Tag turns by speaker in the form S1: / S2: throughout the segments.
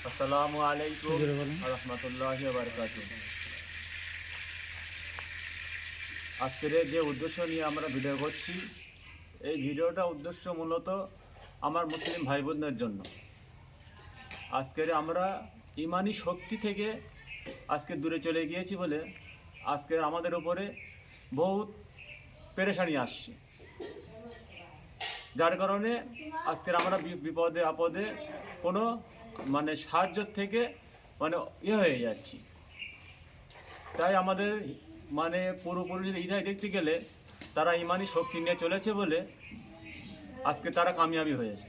S1: আসসালামু আলাইকুম ওয়া রাহমাতুল্লাহি ওয়া বারাকাতুহু। আজকের যে উদ্দেশ্য নিয়ে আমরা ভিডিও করছি, এই ভিডিওটা উদ্দেশ্য মূলত আমার মুসলিম ভাই বোনদের জন্য। আজকের আমরা ইমানি শক্তি থেকে আজকে দূরে চলে গিয়েছি বলে আজকে আমাদের উপরে বহুত পেরেশানি আসছে, যার কারণে আজকের আমরা বিপদে আপদে কোনো সাহায্য থেকে হয়ে যাচ্ছি। তাই আমাদের পুরোপুরি ইতিহাস দেখতে গেলে তারা ইমানি শক্তি নিয়ে চলেছে বলে আজকে তারা কামিয়াবি হয়েছে।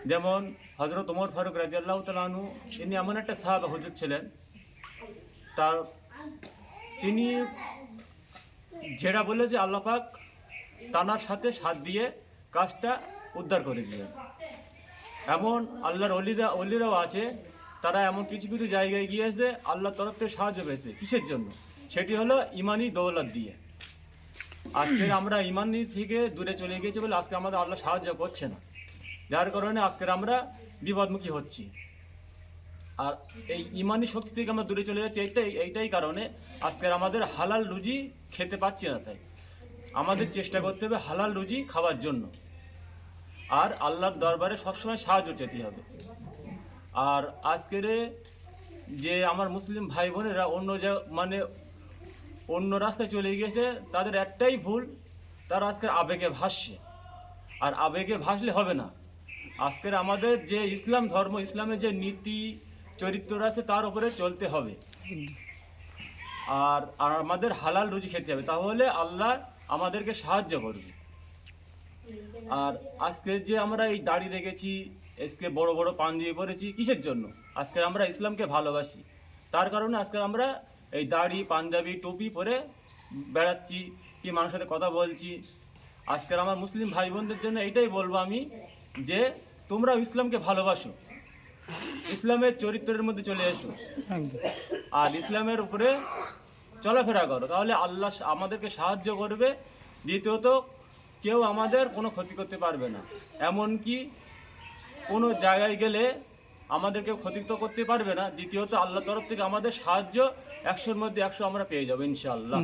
S1: যেমন হযরত ওমর ফারুক রাদিয়াল্লাহু তাআলা আনহু, ইনি এমন একটা সাহাবা হুজুর ছিলেন, তিনি যেটা বলেছে আল্লাহ পাক তানার সাথে সাথ দিয়ে কাজটা উদ্ধার করে দিলেন। এমন আল্লাহর অলিরাও আছে, তারা এমন কিছু কিছু জায়গায় গিয়েছে আল্লাহর তরফ থেকে সাহায্য পেয়েছে। কিসের জন্য? সেটি হলো ইমানি দৌলত দিয়ে। আজকে আমরা ইমানি থেকে দূরে চলে গিয়েছি বলে আজকে আমাদের আল্লাহ সাহায্য করছে না, যার কারণে আজকের আমরা বিপদমুখী হচ্ছি। আর এই ইমানি শক্তি থেকে আমরা দূরে চলে যাচ্ছি এইটাই কারণে আজকের আমাদের হালাল রুজি খেতে পাচ্ছি না। তাই আমাদের চেষ্টা করতে হবে হালাল রুজি খাওয়ার জন্য, আর আল্লাহর দরবারে সবসময় সাহায্য চেতে হবে। আর আজকের যে আমার মুসলিম ভাই বোনেরা অন্য রাস্তায় চলে গিয়েছে, তাদের একটাই ভুল, তারা আজকের আবেগে ভাসছে। আর আবেগে ভাসলে হবে না। আজকের আমাদের যে ইসলাম ধর্ম, ইসলামের যে নীতি চরিত্র আছে তার উপরে চলতে হবে, আর আমাদের হালাল রুজি খেতে হবে, তাহলে আল্লাহ আমাদেরকে সাহায্য করবে। আর আজকে যে আমরা এই দাড়ি রেখেছি, আজকে বড় বড় পাঞ্জাবি পরেছি, কিসের জন্য? আজকে আমরা ইসলামকে ভালোবাসি, তার কারণে আজকে আমরা এই দাড়ি পাঞ্জাবি টুপি পরে বেড়াচ্ছি, কি মানুষের সাথে কথা বলছি। আজকের আমার মুসলিম ভাই বোনদের জন্য এইটাই বলবো আমি, যে তোমরা ইসলামকে ভালোবাসো, ইসলামের চরিত্রের মধ্যে চলে এসো, আর ইসলামের উপরে চলাফেরা করো, তাহলে আল্লাহ আমাদেরকে সাহায্য করবে। দ্বিতীয়ত, কেউ আমাদের কোনো ক্ষতি করতে পারবে না। এমনকি কোনো জায়গায় গেলে আমাদেরকে ক্ষতি তো করতে পারবে না। দ্বিতীয়ত, আল্লাহর তরফ থেকে আমাদের সাহায্য 100-র মধ্যে 100 আমরা পেয়ে যাবো ইনশাআল্লাহ।